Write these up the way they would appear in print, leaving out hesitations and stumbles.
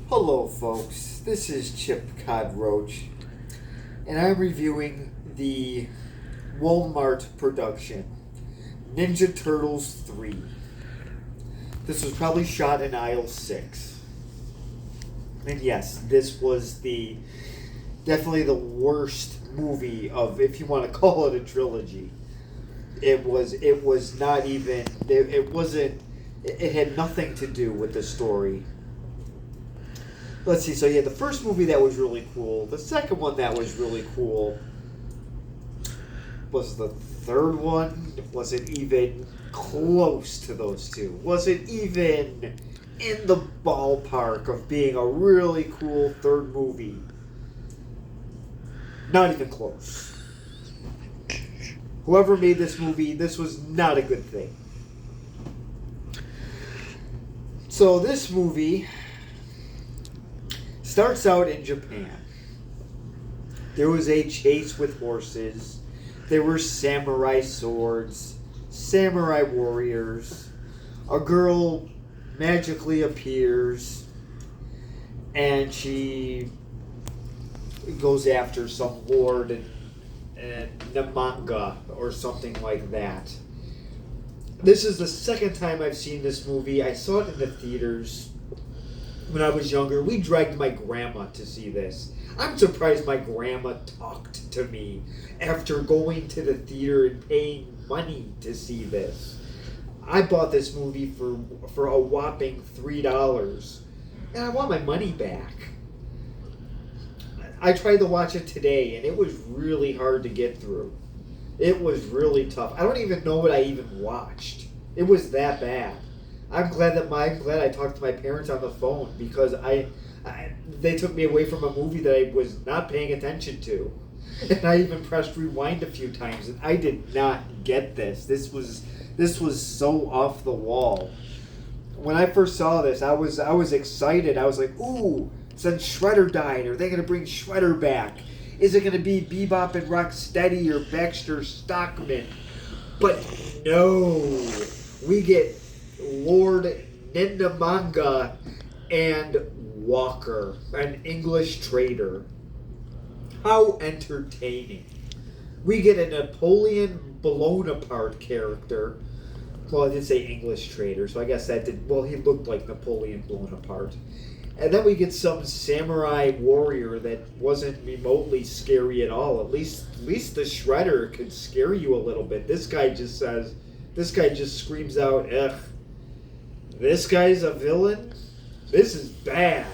Hello, folks. This is Chip Codroach, and I'm reviewing the Walmart production, Ninja Turtles 3. This was probably shot in aisle 6. And yes, this was definitely the worst movie of, if you want to call it a trilogy. It was not even, it had nothing to do with the story. Let's see, so yeah, the first movie that was really cool. The second one that was really cool was the third one. Wasn't even close to those two. Wasn't even in the ballpark of being a really cool third movie. Not even close. Whoever made this movie, this was not a good thing. So this movie starts out in Japan. There was a chase with horses. There were samurai swords, samurai warriors. A girl magically appears, and she goes after some lord and Namanga or something like that. This is the second time I've seen this movie. I saw it in the theaters when I was younger. We dragged my grandma to see this. I'm surprised my grandma talked to me after going to the theater and paying money to see this. I bought this movie for a whopping $3, and I want my money back. I tried to watch it today, and it was really hard to get through. It was really tough. I don't even know what I even watched. It was that bad. I'm glad I talked to my parents on the phone, because they took me away from a movie that I was not paying attention to. And I even pressed rewind a few times, and I did not get this. This was so off the wall. When I first saw this, I was excited. I was like, ooh, since Shredder died, are they going to bring Shredder back? Is it going to be Bebop and Rocksteady or Baxter Stockman? But no, we get Lord Ninamanga and Walker, an English trader. How entertaining. We get a Napoleon Bonaparte character. Well, I did say English trader, so I guess that did... Well, he looked like Napoleon Bonaparte. And then we get some samurai warrior that wasn't remotely scary at all. At least the Shredder could scare you a little bit. This guy just screams out, "Ugh, this guy's a villain? This is bad."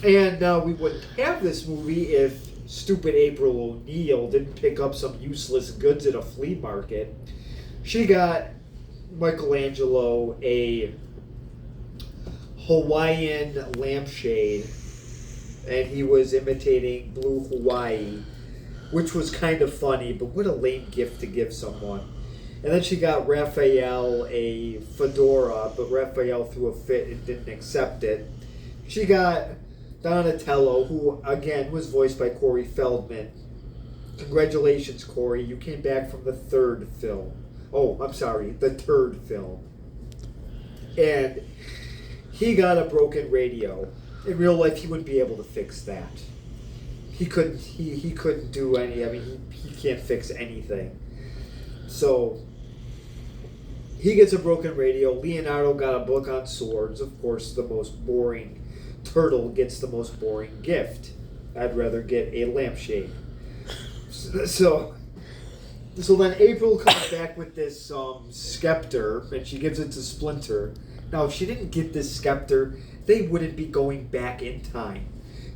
And we wouldn't have this movie if stupid April O'Neil didn't pick up some useless goods at a flea market. She got Michelangelo a Hawaiian lampshade, and he was imitating Blue Hawaii, which was kind of funny, but what a lame gift to give someone. And then she got Raphael a fedora, but Raphael threw a fit and didn't accept it. She got Donatello, who again was voiced by Corey Feldman. Congratulations, Corey, you came back from the third film. Oh, I'm sorry, the third film. And he got a broken radio. In real life, he wouldn't be able to fix that. He couldn't do any. I mean, he can't fix anything. So he gets a broken radio. Leonardo got a book on swords. Of course, the most boring turtle gets the most boring gift. I'd rather get a lampshade. So then April comes back with this scepter, and she gives it to Splinter. Now, if she didn't get this scepter, they wouldn't be going back in time.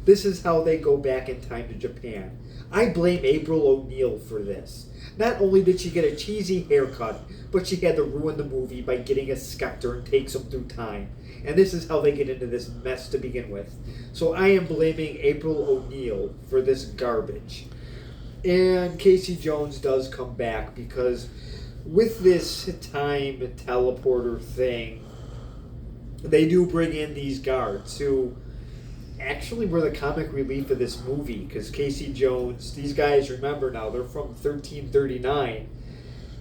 This is how they go back in time to Japan. I blame April O'Neil for this. Not only did she get a cheesy haircut, but she had to ruin the movie by getting a scepter and takes them through time. And this is how they get into this mess to begin with. So I am blaming April O'Neil for this garbage. And Casey Jones does come back, because with this time teleporter thing, they do bring in these guards who actually were the comic relief of this movie, because Casey Jones, these guys, remember now, they're from 1339,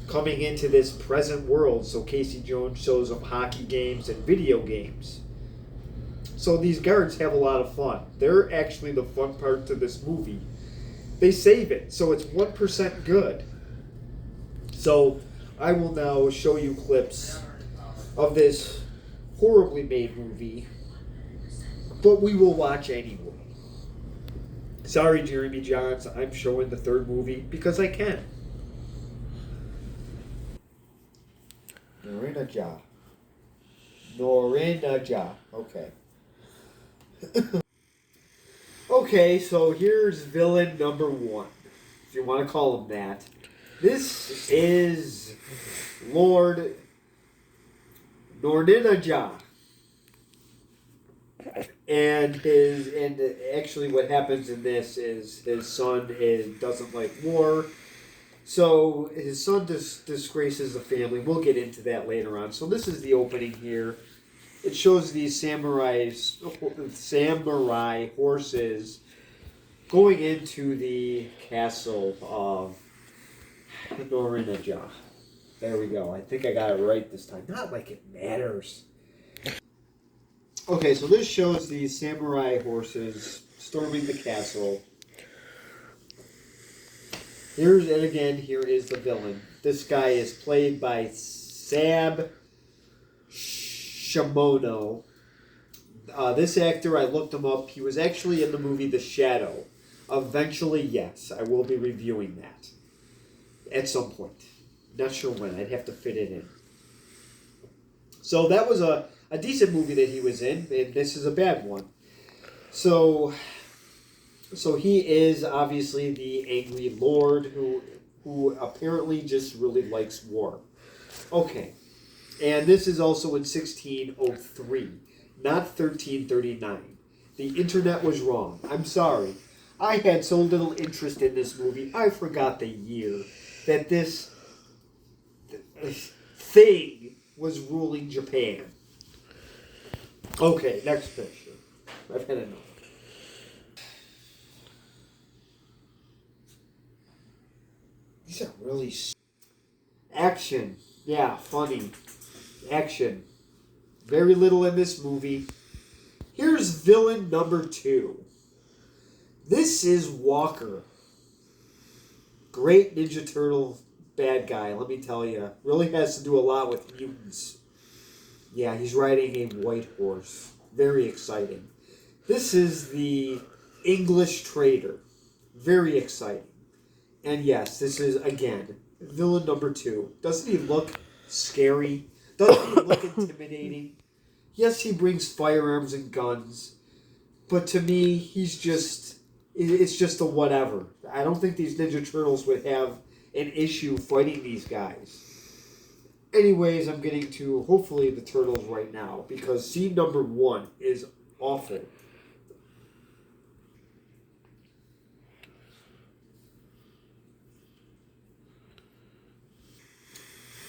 coming into this present world, so Casey Jones shows them hockey games and video games. So these guards have a lot of fun. They're actually the fun part to this movie. They save it, so it's 1% good. So I will now show you clips of this horribly made movie, but we will watch anyway. Sorry, Jeremy Johns, I'm showing the third movie because I can. Norinaja. Okay. Okay, so here's villain number 1, if you want to call him that. This is Lord Norinaja. And actually what happens in this is his son doesn't like war. So his son disgraces the family. We'll get into that later on. So this is the opening here. It shows these samurai horses going into the castle of Norinaja. There we go. I think I got it right this time. Not like it matters. Okay, so this shows these samurai horses storming the castle. Here is the villain. This guy is played by Sab Shimono. This actor, I looked him up. He was actually in the movie The Shadow. Eventually, yes, I will be reviewing that at some point. Not sure when. I'd have to fit it in. So that was a decent movie that he was in, and this is a bad one. So he is obviously the angry lord who apparently just really likes war. Okay. And this is also in 1603, not 1339. The internet was wrong. I'm sorry. I had so little interest in this movie, I forgot the year that this thing was ruling Japan. Okay, next picture. I've had enough. These are really... Action. Yeah, funny. Action. Very little in this movie. Here's villain number 2. This is Walker. Great Ninja Turtle bad guy, let me tell you. Really has to do a lot with mutants. Yeah, he's riding a white horse. Very exciting. This is the English trader. Very exciting. And yes, this is, again, villain number 2. Doesn't he look scary? Doesn't he look intimidating? Yes, he brings firearms and guns. But to me, it's just a whatever. I don't think these Ninja Turtles would have an issue fighting these guys. Anyways, I'm getting to, hopefully, the Turtles right now. Because scene number 1 is awful.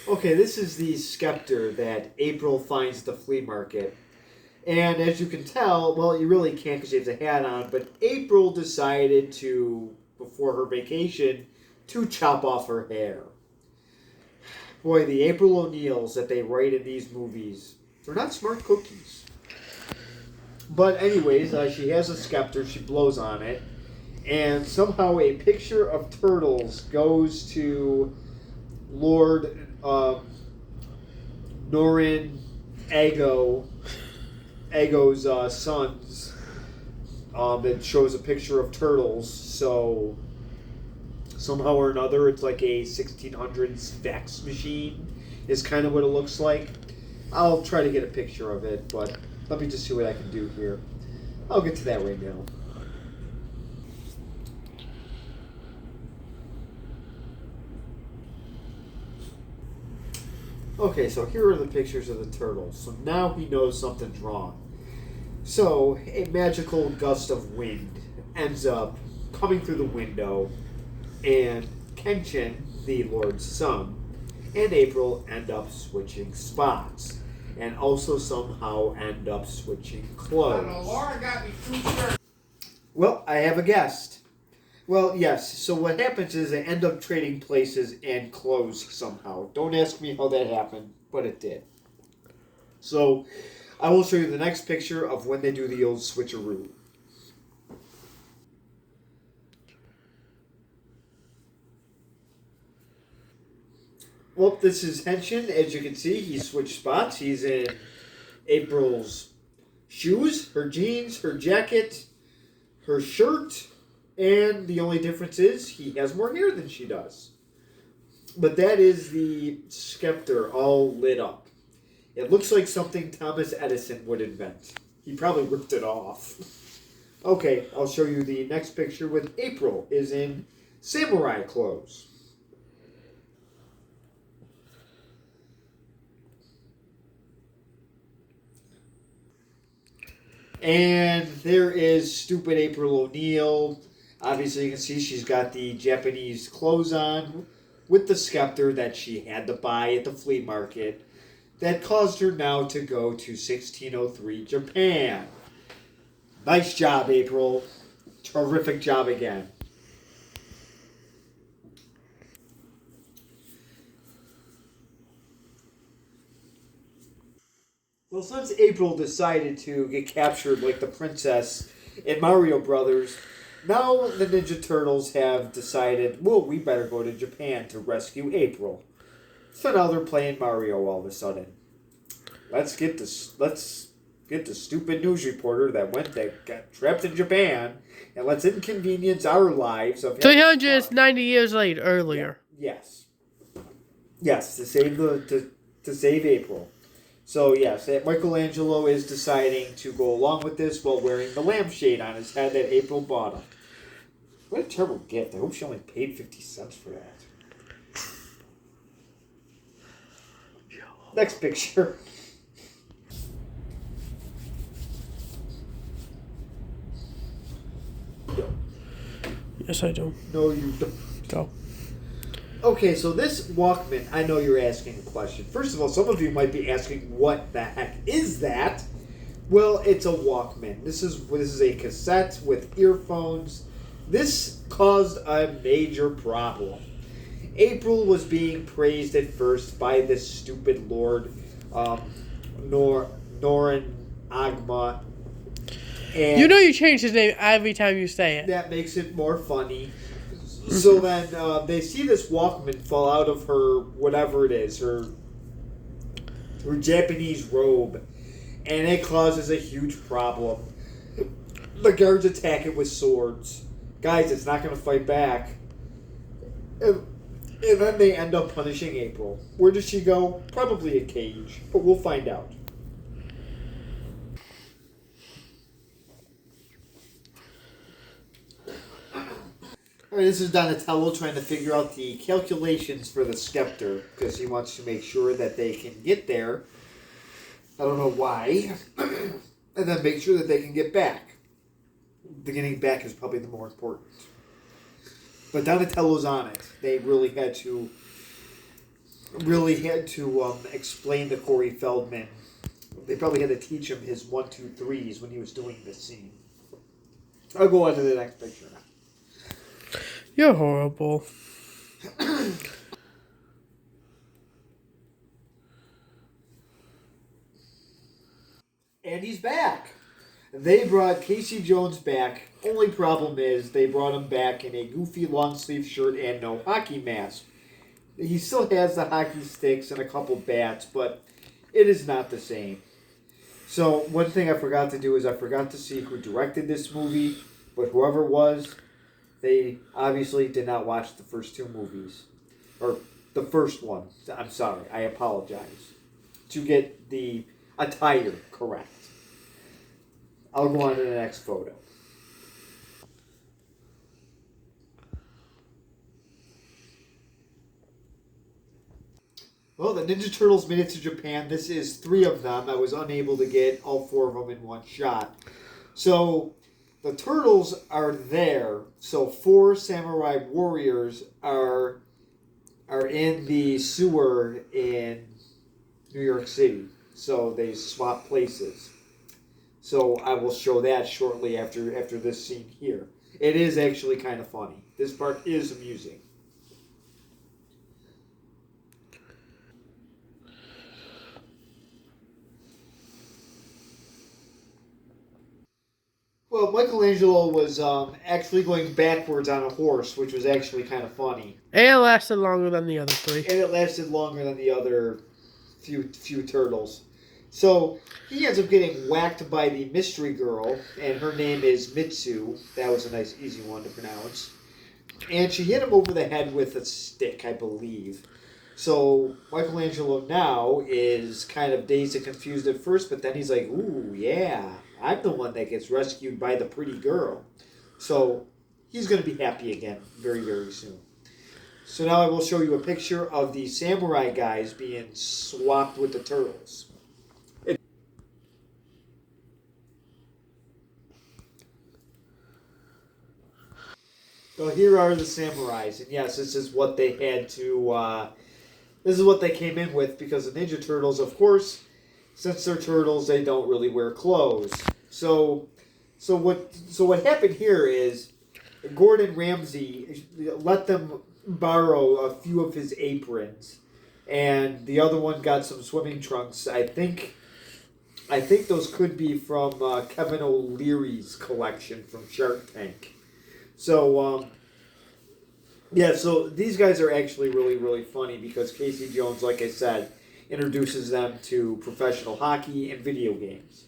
Okay, this is the scepter that April finds at the flea market. And as you can tell, well, you really can't because she has a hat on, but April decided to, before her vacation, to chop off her hair. Boy, the April O'Neils that they write in these movies, they're not smart cookies. But anyways, she has a scepter, she blows on it, and somehow a picture of turtles goes to Lord Norin Ago's sons. It shows a picture of turtles, so somehow or another it's like a 1600s fax machine is kind of what it looks like. I'll try to get a picture of it, but let me just see what I can do here. I'll get to that right now. Okay, so here are the pictures of the turtles. So now he knows something's wrong. So a magical gust of wind ends up coming through the window, and Kenshin, the Lord's son, and April end up switching spots, and also somehow end up switching clothes. Laura got me 2 shirts. Well, I have a guest. Well, yes. So what happens is they end up trading places and clothes somehow. Don't ask me how that happened, but it did. So I will show you the next picture of when they do the old switcheroo. Well, this is Henshin. As you can see, he switched spots. He's in April's shoes, her jeans, her jacket, her shirt, and the only difference is he has more hair than she does. But that is the scepter all lit up. It looks like something Thomas Edison would invent. He probably ripped it off. Okay, I'll show you the next picture with April is in samurai clothes. And there is stupid April O'Neil. Obviously, you can see she's got the Japanese clothes on with the scepter that she had to buy at the flea market that caused her now to go to 1603 Japan. Nice job, April. Terrific job again. Well, since April decided to get captured like the princess in Mario Brothers, now the Ninja Turtles have decided, well, we better go to Japan to rescue April. So now they're playing Mario all of a sudden. Let's get the stupid news reporter that got trapped in Japan, and let's inconvenience our lives of 390 years later, earlier. Yeah. Yes, to save April. So yes, Michelangelo is deciding to go along with this while wearing the lampshade on his head that April bought him. What a terrible gift. I hope she only paid 50 cents for that. Next picture. Yes, I do. No, you don't. Go. Okay, so this Walkman, I know you're asking a question. First of all, some of you might be asking, what the heck is that? Well, it's a Walkman. This is a cassette with earphones. This caused a major problem. April was being praised at first by this stupid Lord Norin Agma. And you know you change his name every time you say it. that makes it more funny. So then they see this Walkman fall out of her, whatever it is, her Japanese robe, and it causes a huge problem. The guards attack it with swords. Guys, it's not going to fight back. And then they end up punishing April. Where does she go? Probably a cage, but we'll find out. All right, this is Donatello trying to figure out the calculations for the scepter because he wants to make sure that they can get there. I don't know why. And then make sure that they can get back. The getting back is probably the more important. But Donatello's on it. They really had to explain to Corey Feldman. They probably had to teach him his 1, 2, 3s when he was doing this scene. I'll go on to the next picture now. You're horrible. And he's back. They brought Casey Jones back. Only problem is they brought him back in a goofy long sleeve shirt and no hockey mask. He still has the hockey sticks and a couple bats, but it is not the same. So one thing I forgot to do is I forgot to see who directed this movie, but whoever it was, they obviously did not watch the first two movies. Or the first one. I'm sorry. I apologize. To get the attire correct. I'll go on to the next photo. Well, the Ninja Turtles made it to Japan. This is 3 of them. I was unable to get all 4 of them in one shot. So the Turtles are there. So 4 samurai warriors are in the sewer in New York City. So they swap places. So I will show that shortly after this scene here. It is actually kind of funny. This part is amusing. Well, Michelangelo was actually going backwards on a horse, which was actually kind of funny. And it lasted longer than the other three. And it lasted longer than the other few turtles. So he ends up getting whacked by the mystery girl, and her name is Mitsu. That was a nice, easy one to pronounce. And she hit him over the head with a stick, I believe. So Michelangelo now is kind of dazed and confused at first, but then he's like, ooh, yeah, I'm the one that gets rescued by the pretty girl. So he's going to be happy again very, very soon. So now I will show you a picture of the samurai guys being swapped with the turtles. So here are the samurais, and yes, this is what they had to. This is what they came in with because the Ninja Turtles, of course, since they're turtles, they don't really wear clothes. So what happened here is Gordon Ramsay let them borrow a few of his aprons, and the other one got some swimming trunks. I think those could be from Kevin O'Leary's collection from Shark Tank. So yeah, so these guys are actually really, really funny because Casey Jones, like I said, introduces them to professional hockey and video games.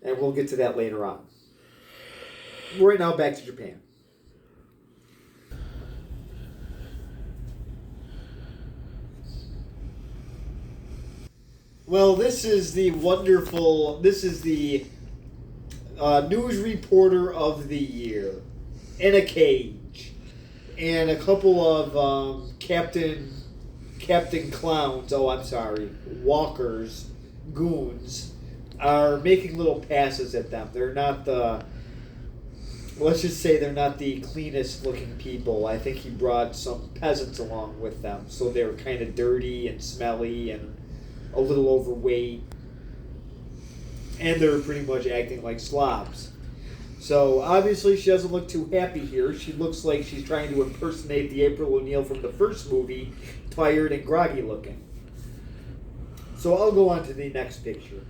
And we'll get to that later on. Right now, back to Japan. Well, this is the news reporter of the year in a cage. And a couple of Captain Clowns, walkers, goons, are making little passes at them. They're not let's just say they're not the cleanest looking people. I think he brought some peasants along with them, so they're kind of dirty and smelly and a little overweight. And they're pretty much acting like slobs. So obviously she doesn't look too happy here. She looks like she's trying to impersonate the April O'Neil from the first movie, tired and groggy looking. So I'll go on to the next picture.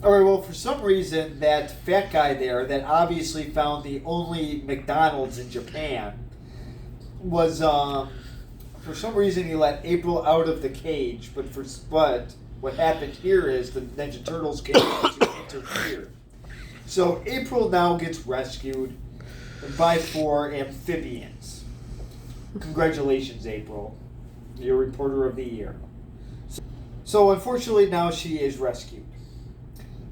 Alright, well, for some reason, that fat guy there that obviously found the only McDonald's in Japan was, for some reason, he let April out of the cage, but what happened here is the Ninja Turtles came in to interfere. So April now gets rescued by 4 amphibians. Congratulations, April. You're Reporter of the Year. So unfortunately, now she is rescued.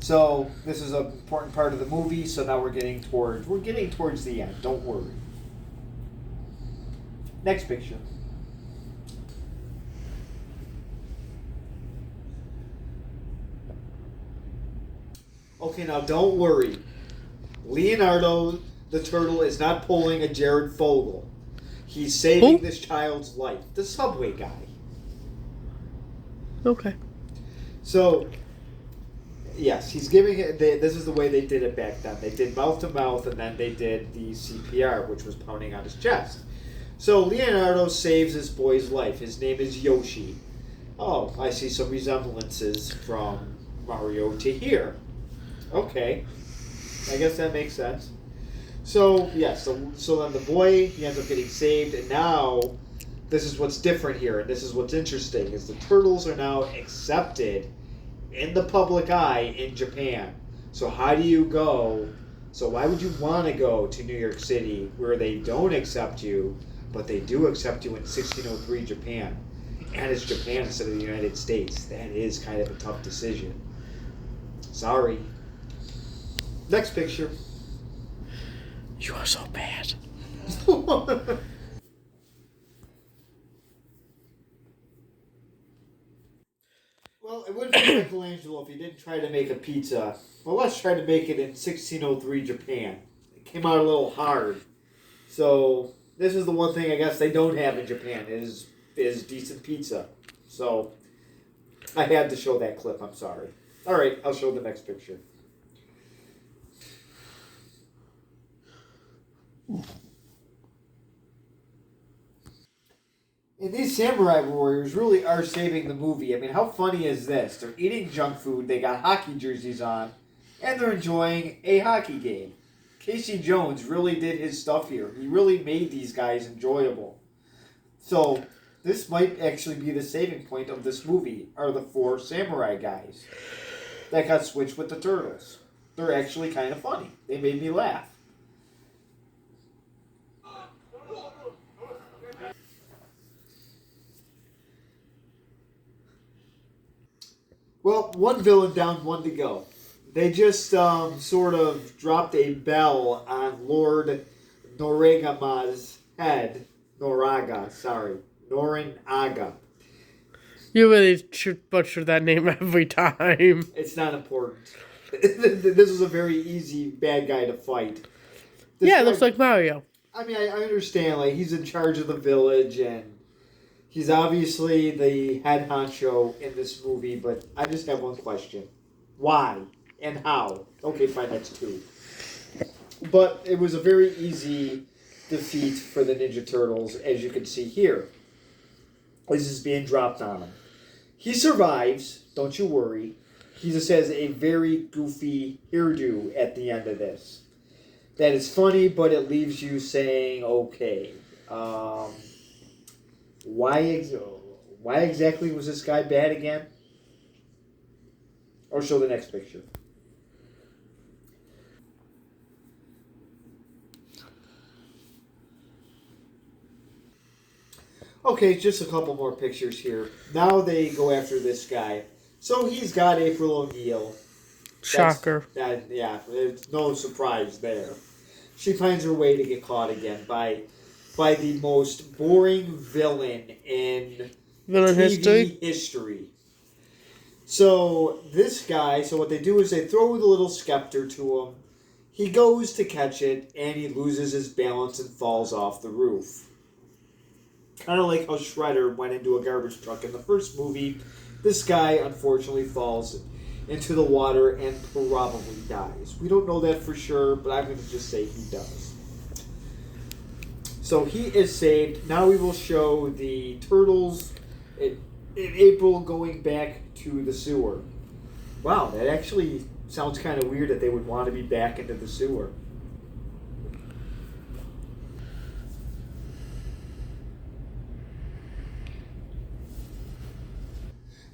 So this is an important part of the movie. So now we're getting towards the end. Don't worry. Next picture. Okay, now don't worry. Leonardo the turtle is not pulling a Jared Fogle. He's saving this child's life. The subway guy. Okay. So, yes, he's giving it. This is the way they did it back then. They did mouth to mouth, and then they did the CPR, which was pounding on his chest. So Leonardo saves this boy's life. His name is Yoshi. Oh, I see some resemblances from Mario to here. Okay, I guess that makes sense. So yes, so then the boy, he ends up getting saved, and now this is what's different here, and this is what's interesting, is the turtles are now accepted in the public eye in Japan. So how do you go? So why would you want to go to New York City where they don't accept you, but they do accept you in 1603 Japan? And it's Japan instead of the United States. That is kind of a tough decision. Sorry. Next picture. You are so bad. Well, it wouldn't be Michelangelo if he didn't try to make a pizza. Well, let's try to make it in 1603 Japan. It came out a little hard. So, this is the one thing I guess they don't have in Japan is decent pizza. So, I had to show that clip. I'm sorry. Alright, I'll show the next picture. And these samurai warriors really are saving the movie. I mean, how funny is this? They're eating junk food, they got hockey jerseys on, and they're enjoying a hockey game. Casey Jones really did his stuff here. He really made these guys enjoyable. So, this might actually be the saving point of this movie, are the 4 samurai guys that got switched with the turtles. They're actually kind of funny. They made me laugh. Well, one villain down, one to go. They just sort of dropped a bell on Lord Noragama's head. Norinaga. You really should butcher that name every time. It's not important. This was a very easy bad guy to fight. It looks like Mario. I mean, I understand. Like, he's in charge of the village, and he's obviously the head honcho in this movie, but I just have one question. Why and how? Okay, fine, that's 2. But it was a very easy defeat for the Ninja Turtles, as you can see here. This is being dropped on him. He survives, don't you worry. He just has a very goofy hairdo at the end of this. That is funny, but it leaves you saying, okay, why exactly was this guy bad again? Or show the next picture. Okay, just a couple more pictures here. Now they go after this guy. So he's got April O'Neil. Shocker. It's no surprise there. She finds her way to get caught again by the most boring villain in TV history. So this guy, what they do is they throw the little scepter to him. He goes to catch it, and he loses his balance and falls off the roof. Kind of like how Shredder went into a garbage truck in the first movie. This guy, unfortunately, falls into the water and probably dies. We don't know that for sure, but I'm going to just say he does. So he is saved. Now we will show the turtles in April going back to the sewer. Wow, that actually sounds kind of weird that they would want to be back into the sewer.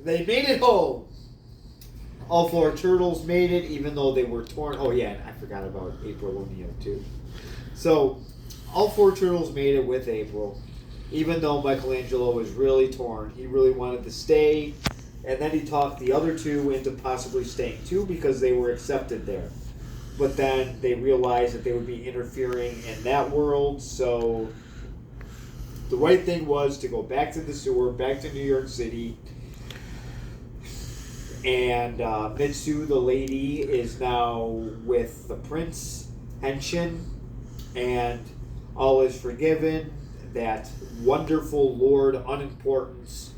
They made it home. All 4 turtles made it, even though they were torn. Oh yeah, and I forgot about April O'Neil too. So, all 4 turtles made it with April, even though Michelangelo was really torn. He really wanted to stay, and then he talked the other 2 into possibly staying too because they were accepted there. But then they realized that they would be interfering in that world, so the right thing was to go back to the sewer, back to New York City. And Mitsu, the lady, is now with the prince, Henshin, and all is forgiven. That wonderful Lord Unimportance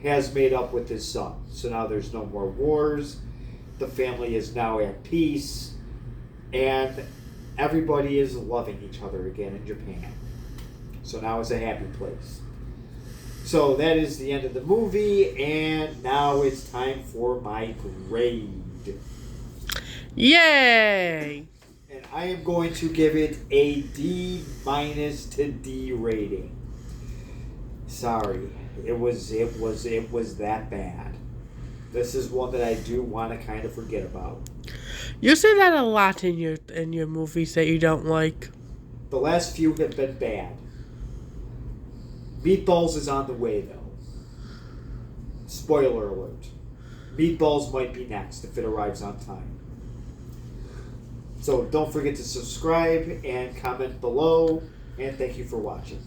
has made up with his son. So now there's no more wars. The family is now at peace. And everybody is loving each other again in Japan. So now it's a happy place. So that is the end of the movie, and now it's time for my grade. Yay! And I am going to give it a D- to D rating. Sorry, it was that bad. This is one that I do want to kind of forget about. You say that a lot in your movies that you don't like. The last few have been bad. Meatballs is on the way, though. Spoiler alert. Meatballs might be next if it arrives on time. So don't forget to subscribe and comment below, and thank you for watching.